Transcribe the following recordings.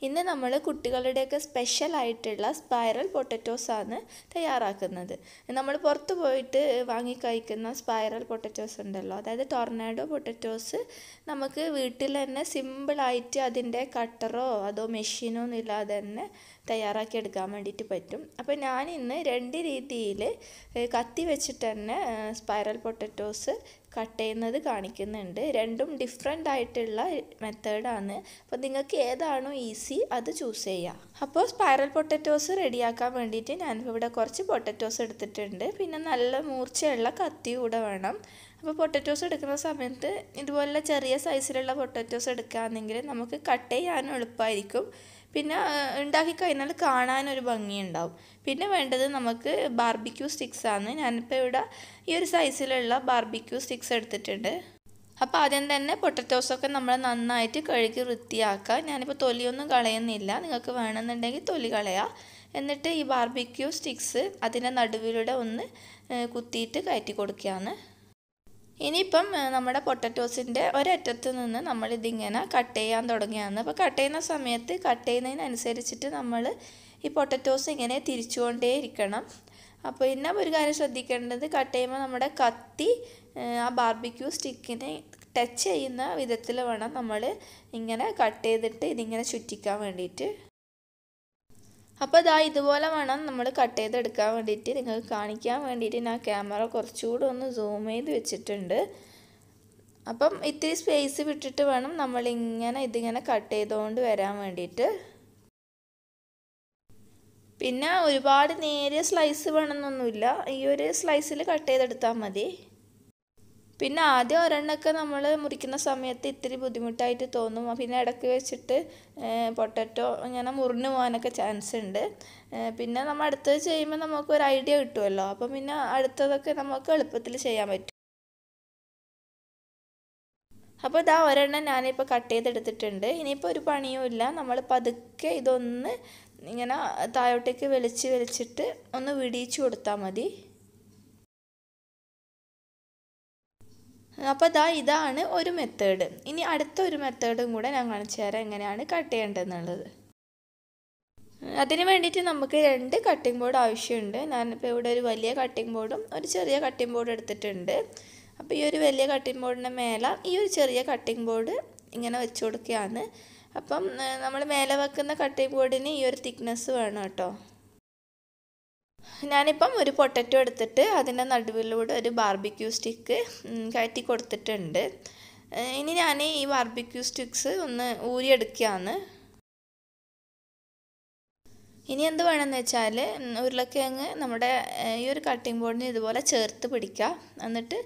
ഇന്ന് നമ്മൾ കുട്ടികളുടെയൊക്കെ സ്പെഷ്യൽ ആയിട്ടുള്ള സ്പൈറൽ പൊട്ടറ്റോസാണ് തയ്യാറാക്കുന്നത്. നമ്മൾ പുറത്ത് പോയിട്ട് വാങ്ങി കഴിക്കുന്ന സ്പൈറൽ പൊട്ടറ്റോസ് ഉണ്ടല്ലോ, അതായത് ടൊർണാഡോ പൊട്ടറ്റോസ് നമുക്ക് വീട്ടിൽ തന്നെ സിമ്പിളായിട്ട് അതിൻ്റെ കട്ടറോ അതോ മെഷീനോ ഒന്നും ഇല്ലാതെ തന്നെ തയ്യാറാക്കി എടുക്കാൻ വേണ്ടിയിട്ട് പറ്റും. അപ്പോൾ ഞാൻ ഇന്ന് രണ്ട് രീതിയിൽ കത്തി വെച്ചിട്ട് തന്നെ സ്പൈറൽ പൊട്ടറ്റോസ് കട്ട് ചെയ്യുന്നത് കാണിക്കുന്നുണ്ട്. രണ്ടും ഡിഫറെൻ്റ് ആയിട്ടുള്ള മെത്തേഡാണ്. അപ്പോൾ നിങ്ങൾക്ക് ഏതാണോ ഈസി അത് ചൂസ് ചെയ്യാം. അപ്പോൾ സ്പൈറൽ പൊട്ടറ്റോസ് റെഡിയാക്കാൻ വേണ്ടിയിട്ട് ഞാനിപ്പോൾ ഇവിടെ കുറച്ച് പൊട്ടറ്റോസ് എടുത്തിട്ടുണ്ട്. പിന്നെ നല്ല മൂർച്ചയുള്ള കത്തി കൂടെ വേണം. അപ്പോൾ പൊട്ടറ്റോസ് എടുക്കുന്ന സമയത്ത് ഇതുപോലെ ചെറിയ സൈസിലുള്ള പൊട്ടറ്റോസ് എടുക്കുകയാണെങ്കിൽ നമുക്ക് കട്ട് ചെയ്യാനും എളുപ്പമായിരിക്കും. പിന്നെ ഉണ്ടാക്കി കഴിഞ്ഞാൽ കാണാനൊരു ഭംഗിയുണ്ടാവും. പിന്നെ വേണ്ടത് നമുക്ക് ബാർബിക്യൂ സ്റ്റിക്സ് ആണ്. ഞാനിപ്പോൾ ഇവിടെ ഈ ഒരു സൈസിലുള്ള ബാർബിക്യൂ സ്റ്റിക്സ് എടുത്തിട്ടുണ്ട്. അപ്പോൾ ആദ്യം തന്നെ പൊട്ടറ്റോസൊക്കെ നമ്മൾ നന്നായിട്ട് കഴുകി വൃത്തിയാക്കുക. ഞാനിപ്പോൾ തൊലിയൊന്നും കളയുന്നില്ല, നിങ്ങൾക്ക് വേണമെന്നുണ്ടെങ്കിൽ തൊലി കളയാം. എന്നിട്ട് ഈ ബാർബിക്യൂ സ്റ്റിക്സ് അതിൻ്റെ നടുവിലൂടെ ഒന്ന് കുത്തിയിട്ട് കയറ്റി കൊടുക്കുകയാണ്. ഇനിയിപ്പം നമ്മുടെ പൊട്ടറ്റോസിൻ്റെ ഒരറ്റത്ത് നിന്ന് നമ്മളിതിങ്ങനെ കട്ട് ചെയ്യാൻ തുടങ്ങിയാണ്. അപ്പോൾ കട്ട് ചെയ്യുന്ന സമയത്ത് കട്ട് ചെയ്യുന്നതിനനുസരിച്ചിട്ട് നമ്മൾ ഈ പൊട്ടറ്റോസ് ഇങ്ങനെ തിരിച്ചുകൊണ്ടേ ഇരിക്കണം. അപ്പോൾ പിന്നെ ഒരു കാര്യം ശ്രദ്ധിക്കേണ്ടത്, കട്ട് ചെയ്യുമ്പോൾ നമ്മുടെ കത്തി ആ ബാർബിക്യൂ സ്റ്റിക്കിനെ ടച്ച് ചെയ്യുന്ന വിധത്തിൽ വേണം നമ്മൾ ഇങ്ങനെ കട്ട് ചെയ്തിട്ട് ഇതിങ്ങനെ ചുറ്റിക്കാൻ വേണ്ടിയിട്ട്. അപ്പോൾ ഇതുപോലെ വേണം നമ്മൾ കട്ട് ചെയ്തെടുക്കാൻ വേണ്ടിയിട്ട്. നിങ്ങൾക്ക് കാണിക്കാൻ വേണ്ടിയിട്ട് ഞാൻ ക്യാമറ കുറച്ചുകൂടെ ഒന്ന് സൂം ചെയ്ത് വെച്ചിട്ടുണ്ട്. അപ്പം ഇത്തിരി സ്പേസ് വിട്ടിട്ട് വേണം നമ്മളിങ്ങനെ ഇതിങ്ങനെ കട്ട് ചെയ്തുകൊണ്ട് വരാൻ വേണ്ടിയിട്ട്. പിന്നെ ഒരുപാട് നേരിയ സ്ലൈസ് വേണമെന്നൊന്നുമില്ല, ഈ ഒരു സ്ലൈസിൽ കട്ട് ചെയ്തെടുത്താൽ മതി. പിന്നെ ആദ്യം ഒരെണ്ണമൊക്കെ നമ്മൾ മുറിക്കുന്ന സമയത്ത് ഇത്തിരി ബുദ്ധിമുട്ടായിട്ട് തോന്നും. പിന്നെ ഇടയ്ക്ക് വെച്ചിട്ട് പൊട്ടറ്റോ ഇങ്ങനെ മുറിഞ്ഞു പോകാനൊക്കെ ചാൻസ് ഉണ്ട്. പിന്നെ നമ്മൾ അടുത്തത് ചെയ്യുമ്പോൾ നമുക്കൊരു ഐഡിയ കിട്ടുമല്ലോ. അപ്പം പിന്നെ അടുത്തതൊക്കെ നമുക്ക് എളുപ്പത്തിൽ ചെയ്യാൻ പറ്റും. അപ്പോൾ ഒരെണ്ണം ഞാനിപ്പോൾ കട്ട് ചെയ്തെടുത്തിട്ടുണ്ട്. ഇനിയിപ്പോൾ ഒരു പണിയുമില്ല, നമ്മൾ പതുക്കെ ഇതൊന്ന് ഇങ്ങനെ താഴോട്ടേക്ക് വലിച്ചിട്ട് ഒന്ന് വിടിയിച്ചു കൊടുത്താൽ മതി. അപ്പോൾ ഇതാണ് ഒരു മെത്തേഡ്. ഇനി അടുത്ത ഒരു മെത്തേഡും കൂടെ ഞാൻ കാണിച്ചു തരാം എങ്ങനെയാണ് കട്ട് ചെയ്യേണ്ടതെന്നുള്ളത്. അതിന് വേണ്ടിയിട്ട് നമുക്ക് 2 കട്ടിംഗ് ബോർഡ് ആവശ്യമുണ്ട്. ഞാനിപ്പോൾ ഇവിടെ ഒരു വലിയ കട്ടിംഗ് ബോർഡും ഒരു ചെറിയ കട്ടിംഗ് ബോർഡ് എടുത്തിട്ടുണ്ട്. അപ്പോൾ ഈ ഒരു വലിയ കട്ടിംഗ് ബോർഡിൻ്റെ മേലെ ഈ ഒരു ചെറിയ കട്ടിംഗ് ബോർഡ് ഇങ്ങനെ വെച്ച് കൊടുക്കുകയാണ്. അപ്പം നമ്മൾ മേലെ വെക്കുന്ന കട്ടിംഗ് ബോർഡിന് ഈ ഒരു തിക്നെസ് വേണം കേട്ടോ. ഞാനിപ്പം ഒരു പൊട്ടറ്റോ എടുത്തിട്ട് അതിൻ്റെ നടുവിലൂടെ ഒരു ബാർബിക്യൂ സ്റ്റിക്ക് കയറ്റി കൊടുത്തിട്ടുണ്ട്. ഇനി ഞാൻ ഈ ബാർബിക്യൂ സ്റ്റിക്സ് ഒന്ന് ഊരിയെടുക്കുകയാണ്. ഇനി എന്ത് വേണമെന്ന് വെച്ചാൽ ഉരുളക്കിഴങ്ങ് നമ്മുടെ ഈ ഒരു കട്ടിംഗ് ബോർഡിന് ഇതുപോലെ ചേർത്ത് പിടിക്കുക. എന്നിട്ട്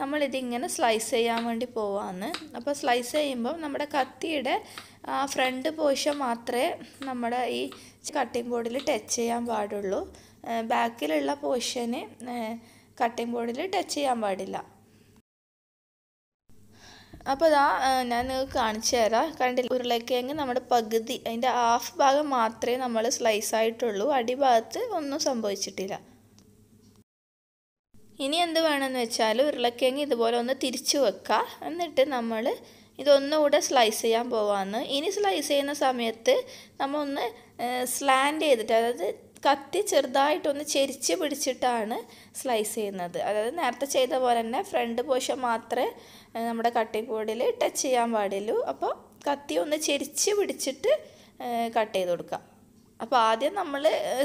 നമ്മളിതിങ്ങനെ സ്ലൈസ് ചെയ്യാൻ വേണ്ടി പോവാണ്. അപ്പോൾ സ്ലൈസ് ചെയ്യുമ്പോൾ നമ്മുടെ കത്തിയുടെ ഫ്രണ്ട് പോർഷൻ മാത്രമേ നമ്മുടെ ഈ കട്ടിംഗ് ബോർഡിൽ ടച്ച് ചെയ്യാൻ പാടുള്ളൂ. ബാക്കിലുള്ള പോർഷന് കട്ടിംഗ് ബോർഡിൽ ടച്ച് ചെയ്യാൻ പാടില്ല. അപ്പോൾ ഞാൻ കാണിച്ചു തരാം. കണ്ടില്ല, ഉരുളക്കിഴങ്ങ് നമ്മുടെ പകുതി അതിൻ്റെ ഹാഫ് ഭാഗം മാത്രമേ നമ്മൾ സ്ലൈസ് ആയിട്ടുള്ളൂ, അടിഭാഗത്ത് ഒന്നും സംഭവിച്ചിട്ടില്ല. ഇനി എന്ത് വേണമെന്ന് വെച്ചാൽ ഉരുളക്കിഴങ്ങ് ഇതുപോലെ ഒന്ന് തിരിച്ചു വെക്കുക. എന്നിട്ട് നമ്മൾ ഇതൊന്നുകൂടെ സ്ലൈസ് ചെയ്യാൻ പോവാന്ന്. ഇനി സ്ലൈസ് ചെയ്യുന്ന സമയത്ത് നമ്മൾ ഒന്ന് സ്ലാൻഡ് ചെയ്തിട്ട്, അതായത് കത്തി ചെറുതായിട്ടൊന്ന് ചെരിച്ച് പിടിച്ചിട്ടാണ് സ്ലൈസ് ചെയ്യുന്നത്. അതായത് നേരത്തെ ചെയ്ത പോലെ തന്നെ ഫ്രണ്ട് പോർഷൻ മാത്രമേ നമ്മുടെ കട്ടിംഗ് ബോർഡിൽ ടച്ച് ചെയ്യാൻ പാടുള്ളൂ. അപ്പോൾ കത്തി ഒന്ന് ചെരിച്ച് പിടിച്ചിട്ട് കട്ട് ചെയ്ത് കൊടുക്കാം. അപ്പോൾ ആദ്യം നമ്മൾ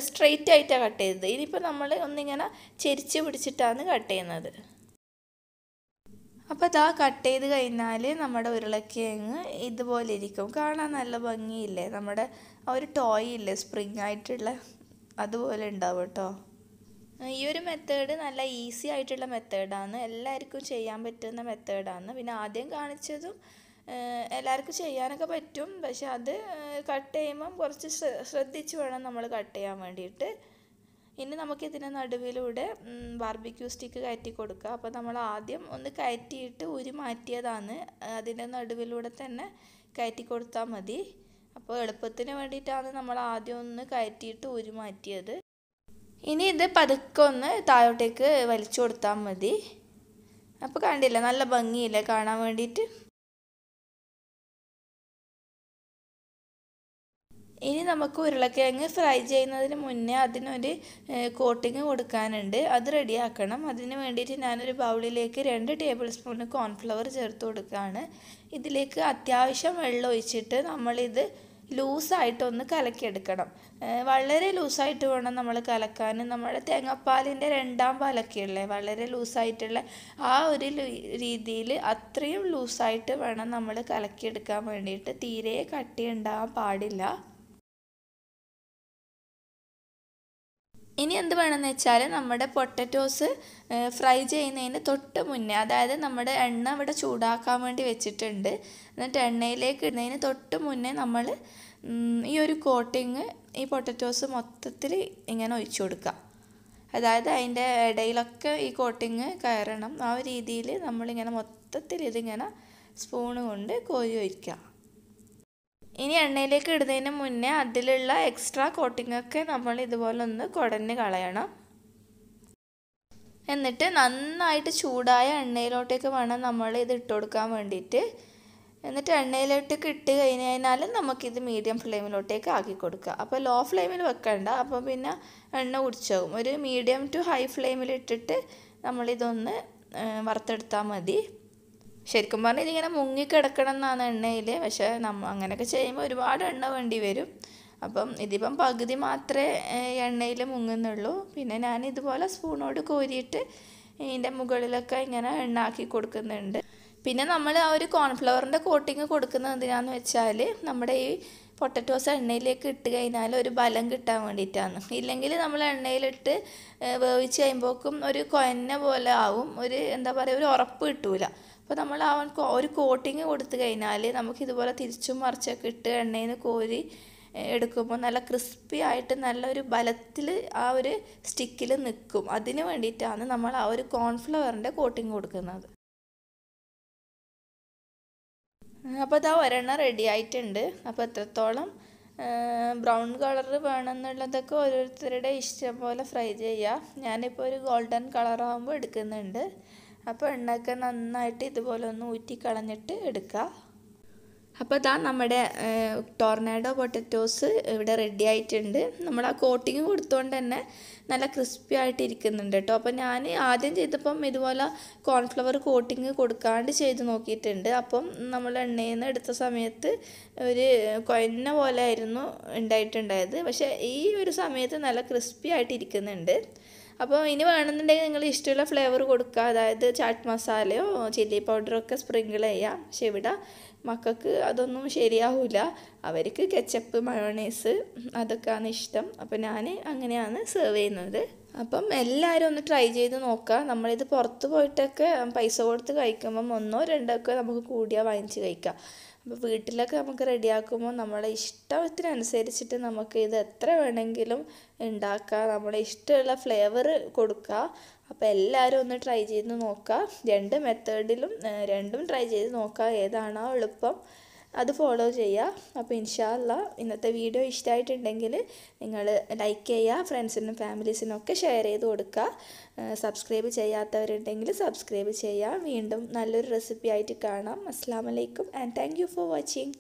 സ്ട്രെയിറ്റ് ആയിട്ടാണ് കട്ട് ചെയ്തത്. ഇനിയിപ്പോൾ നമ്മൾ ഒന്നിങ്ങനെ ചെരിച്ച് പിടിച്ചിട്ടാണ് കട്ട് ചെയ്യുന്നത്. അപ്പോൾ കട്ട് ചെയ്ത് കഴിഞ്ഞാൽ നമ്മുടെ ഉരുളക്കിഴങ്ങ് ഇതുപോലെ ഇരിക്കും. കാണാൻ നല്ല ഭംഗിയില്ലേ? നമ്മുടെ ആ ഒരു ടോയ് ഇല്ലേ, സ്പ്രിങ് ആയിട്ടുള്ള, അതുപോലെ ഉണ്ടാവും കേട്ടോ. ഈ ഒരു മെത്തേഡ് നല്ല ഈസി ആയിട്ടുള്ള മെത്തേഡാണ്, എല്ലാവർക്കും ചെയ്യാൻ പറ്റുന്ന മെത്തേഡാണ്. പിന്നെ ആദ്യം കാണിച്ചതും എല്ലാവർക്കും ചെയ്യാനൊക്കെ പറ്റും, പക്ഷെ അത് കട്ട് ചെയ്യുമ്പം കുറച്ച് ശ്രദ്ധിച്ച് വേണം നമ്മൾ കട്ട് ചെയ്യാൻ വേണ്ടിയിട്ട്. ഇനി നമുക്കിതിൻ്റെ നടുവിലൂടെ ബാർബിക്യൂ സ്റ്റിക്ക് കയറ്റി കൊടുക്കുക. അപ്പോൾ നമ്മൾ ആദ്യം ഒന്ന് കയറ്റിയിട്ട് ഉരി മാറ്റിയതാണ്, അതിൻ്റെ നടുവിലൂടെ തന്നെ കയറ്റി കൊടുത്താൽ മതി. അപ്പോൾ എളുപ്പത്തിന് വേണ്ടിയിട്ടാണ് നമ്മൾ ആദ്യം ഒന്ന് കയറ്റിയിട്ട് ഉരി മാറ്റിയത്. ഇനി ഇത് പതുക്കെ ഒന്ന് താഴോട്ടേക്ക് വലിച്ചു കൊടുത്താൽ മതി. അപ്പോൾ കണ്ടില്ല, നല്ല ഭംഗിയില്ലേ കാണാൻ വേണ്ടിയിട്ട്. ഇനി നമുക്ക് ഉരുളക്കിഴങ്ങ് ഫ്രൈ ചെയ്യുന്നതിന് മുന്നേ അതിനൊരു കോട്ടിങ് കൊടുക്കാനുണ്ട്. അത് റെഡിയാക്കണം. അതിന് വേണ്ടിയിട്ട് ഞാനൊരു ബൗളിലേക്ക് 2 ടേബിൾ സ്പൂൺ കോൺഫ്ലവർ ചേർത്ത് കൊടുക്കുകയാണ്. ഇതിലേക്ക് അത്യാവശ്യം വെള്ളം ഒഴിച്ചിട്ട് നമ്മളിത് ലൂസായിട്ടൊന്ന് കലക്കിയെടുക്കണം. വളരെ ലൂസായിട്ട് വേണം നമ്മൾ കലക്കാൻ. നമ്മുടെ തേങ്ങാപ്പാലിൻ്റെ 2ാം പാലൊക്കെയല്ലേ വളരെ ലൂസായിട്ടുള്ള ആ ഒരു രീതിയിൽ അത്രയും ലൂസായിട്ട് വേണം നമ്മൾ കലക്കിയെടുക്കാൻ വേണ്ടിയിട്ട്. തീരെ കട്ടി ഉണ്ടാകാൻ പാടില്ല. ഇനി എന്ത് വേണമെന്ന് വെച്ചാൽ നമ്മുടെ പൊട്ടറ്റോസ് ഫ്രൈ ചെയ്യുന്നതിന് തൊട്ട് മുന്നേ, അതായത് നമ്മുടെ എണ്ണ ഇവിടെ ചൂടാക്കാൻ വേണ്ടി വെച്ചിട്ടുണ്ട്. എന്നിട്ട് എണ്ണയിലേക്ക് ഇടുന്നതിന് തൊട്ട് മുന്നേ നമ്മൾ ഈ ഒരു കോട്ടിങ് ഈ പൊട്ടറ്റോസ് മൊത്തത്തിൽ ഇങ്ങനെ ഒഴിച്ചു കൊടുക്കുക. അതായത് അതിൻ്റെ ഇടയിലൊക്കെ ഈ കോട്ടിങ് കയറണം. ആ ഒരു രീതിയിൽ നമ്മളിങ്ങനെ മൊത്തത്തിൽ ഇതിങ്ങനെ സ്പൂണ് കൊണ്ട് കോരി ഒഴിക്കുക. ഇനി എണ്ണയിലേക്ക് ഇടുന്നതിന് മുന്നേ അതിലുള്ള എക്സ്ട്രാ കോട്ടിങ്ങൊക്കെ നമ്മൾ ഇതുപോലെ ഒന്ന് കുടഞ്ഞ് കളയണം. എന്നിട്ട് നന്നായിട്ട് ചൂടായ എണ്ണയിലോട്ടേക്ക് വേണം നമ്മൾ ഇത് ഇട്ട് കൊടുക്കാൻ വേണ്ടിയിട്ട്. എന്നിട്ട് എണ്ണയിലോട്ടേക്ക് ഇട്ട് കഴിഞ്ഞാൽ നമുക്കിത് മീഡിയം ഫ്ലെയിമിലോട്ടേക്ക് ആക്കി കൊടുക്കുക. അപ്പോൾ ലോ ഫ്ലെയിമിൽ വെക്കണ്ട, അപ്പോൾ പിന്നെ എണ്ണ കുടിച്ചാവും. ഒരു മീഡിയം ടു ഹൈ ഫ്ലെയിമിൽ ഇട്ടിട്ട് നമ്മളിതൊന്ന് വറുത്തെടുത്താൽ മതി. ശരിക്കും പറഞ്ഞാൽ ഇതിങ്ങനെ മുങ്ങിക്കിടക്കണം എന്നാണ് എണ്ണയിൽ. പക്ഷേ അങ്ങനെയൊക്കെ ചെയ്യുമ്പോൾ ഒരുപാട് എണ്ണ വേണ്ടി വരും. അപ്പം ഇതിപ്പം പകുതി മാത്രമേ എണ്ണയിൽ മുങ്ങുന്നുള്ളൂ. പിന്നെ ഞാൻ ഇതുപോലെ സ്പൂണോട് കോരിയിട്ട് ഇതിൻ്റെ മുകളിലൊക്കെ ഇങ്ങനെ എണ്ണ ആക്കി കൊടുക്കുന്നുണ്ട്. പിന്നെ നമ്മൾ ആ ഒരു കോൺഫ്ലവറിൻ്റെ കോട്ടിങ് കൊടുക്കുന്നത് എന്തിനാന്ന് വെച്ചാൽ നമ്മുടെ ഈ പൊട്ടറ്റോസ് എണ്ണയിലേക്ക് ഇട്ട് കഴിഞ്ഞാൽ ഒരു ബലം കിട്ടാൻ വേണ്ടിയിട്ടാണ്. ഇല്ലെങ്കിൽ നമ്മൾ എണ്ണയിലിട്ട് വേവിച്ച് കഴിയുമ്പോഴേക്കും ഒരു കൊന്ന പോലെ ആവും. എന്താ പറയുക, ഒരു ഉറപ്പ് കിട്ടൂല. അപ്പോൾ നമ്മൾ ആ ഒരു കോട്ടിങ് കൊടുത്തു കഴിഞ്ഞാൽ നമുക്കിതുപോലെ തിരിച്ചും മറിച്ചൊക്കെ ഇട്ട് എണ്ണയിൽ നിന്ന് കോരി എടുക്കുമ്പോൾ നല്ല ക്രിസ്പി ആയിട്ട് നല്ലൊരു ബലത്തിൽ ആ ഒരു സ്റ്റിക്കിൽ നിൽക്കും. അതിന് വേണ്ടിയിട്ടാണ് നമ്മൾ ആ ഒരു കോൺഫ്ലവറിൻ്റെ കോട്ടിങ് കൊടുക്കുന്നത്. അപ്പോൾ ഇതാ ഒരെണ്ണം റെഡി ആയിട്ടുണ്ട്. അപ്പോൾ എത്രത്തോളം ബ്രൗൺ കളർ വേണമെന്നുള്ളതൊക്കെ ഓരോരുത്തരുടെ ഇഷ്ടം പോലെ ഫ്രൈ ചെയ്യുക. ഞാനിപ്പോൾ ഒരു ഗോൾഡൻ കളറാകുമ്പോൾ എടുക്കുന്നുണ്ട്. അപ്പോൾ എണ്ണയൊക്കെ നന്നായിട്ട് ഇതുപോലെ ഒന്ന് ഊറ്റി കളഞ്ഞിട്ട് എടുക്കുക. അപ്പോൾ ഇതാ നമ്മുടെ ടോർണാഡോ പൊട്ടറ്റോസ് ഇവിടെ റെഡി ആയിട്ടുണ്ട്. നമ്മൾ ആ കോട്ടിങ് കൊടുത്തുകൊണ്ട് തന്നെ നല്ല ക്രിസ്പി ആയിട്ട് ഇരിക്കുന്നുണ്ട് കേട്ടോ. അപ്പോൾ ഞാൻ ആദ്യം ചെയ്തപ്പം ഇതുപോലെ കോൺഫ്ലവർ കോട്ടിങ് കൊടുക്കാണ്ട് ചെയ്ത് നോക്കിയിട്ടുണ്ട്. അപ്പം നമ്മൾ എണ്ണയിൽ നിന്ന് എടുത്ത സമയത്ത് ഒരു കൊന്ന പോലെ ആയിരുന്നു ഉണ്ടായിട്ടുണ്ടായത്. പക്ഷേ ഈ ഒരു സമയത്ത് നല്ല ക്രിസ്പി ആയിട്ട് ഇരിക്കുന്നുണ്ട്. അപ്പോൾ ഇനി വേണമെന്നുണ്ടെങ്കിൽ നിങ്ങൾ ഇഷ്ടമുള്ള ഫ്ലേവർ കൊടുക്കുക. അതായത് ചാറ്റ് മസാലയോ ചില്ലി പൗഡറോ ഒക്കെ സ്പ്രിങ്കിൾ ചെയ്യാം. പക്ഷെ ഇവിടെ മക്കൾക്ക് അതൊന്നും ശരിയാവില്ല. അവർക്ക് കെച്ചപ്പ് മയോണൈസ് അതൊക്കെയാണ് ഇഷ്ടം. അപ്പോൾ ഞാൻ അങ്ങനെയാണ് സെർവ് ചെയ്യുന്നത്. അപ്പം എല്ലാവരും ഒന്ന് ട്രൈ ചെയ്ത് നോക്കുക. നമ്മളിത് പുറത്ത് പോയിട്ടൊക്കെ പൈസ കൊടുത്ത് കഴിക്കുമ്പം 1 2 ഒക്കെ നമുക്ക് കൂടിയാൽ വാങ്ങിച്ച് കഴിക്കാം. അപ്പോൾ വീട്ടിലൊക്കെ നമുക്ക് റെഡിയാക്കുമ്പോൾ നമ്മളെ ഇഷ്ടത്തിനനുസരിച്ചിട്ട് നമുക്ക് ഇത് എത്ര വേണമെങ്കിലും ഉണ്ടാക്കാം. നമ്മളെ ഇഷ്ടമുള്ള ഫ്ലേവർ കൊടുക്കുക. അപ്പോൾ എല്ലാവരും ഒന്ന് ട്രൈ ചെയ്ത് നോക്കുക. 2 മെത്തേഡിലും രണ്ടും ട്രൈ ചെയ്ത് നോക്കുക. ഏതാണോ എളുപ്പം അത് ഫോളോ ചെയ്യുക. അപ്പോൾ ഇൻഷാ അല്ലാ ഇന്നത്തെ വീഡിയോ ഇഷ്ടമായിട്ടുണ്ടെങ്കിൽ നിങ്ങൾ ലൈക്ക് ചെയ്യുക, ഫ്രണ്ട്സിനും ഫാമിലീസിനും ഒക്കെ ഷെയർ ചെയ്ത് കൊടുക്കുക. സബ്സ്ക്രൈബ് ചെയ്യാത്തവരുണ്ടെങ്കിൽ സബ്സ്ക്രൈബ് ചെയ്യുക. വീണ്ടും നല്ലൊരു റെസിപ്പി ആയിട്ട് കാണാം. അസ്സലാമു അലൈക്കും and thank you for watching.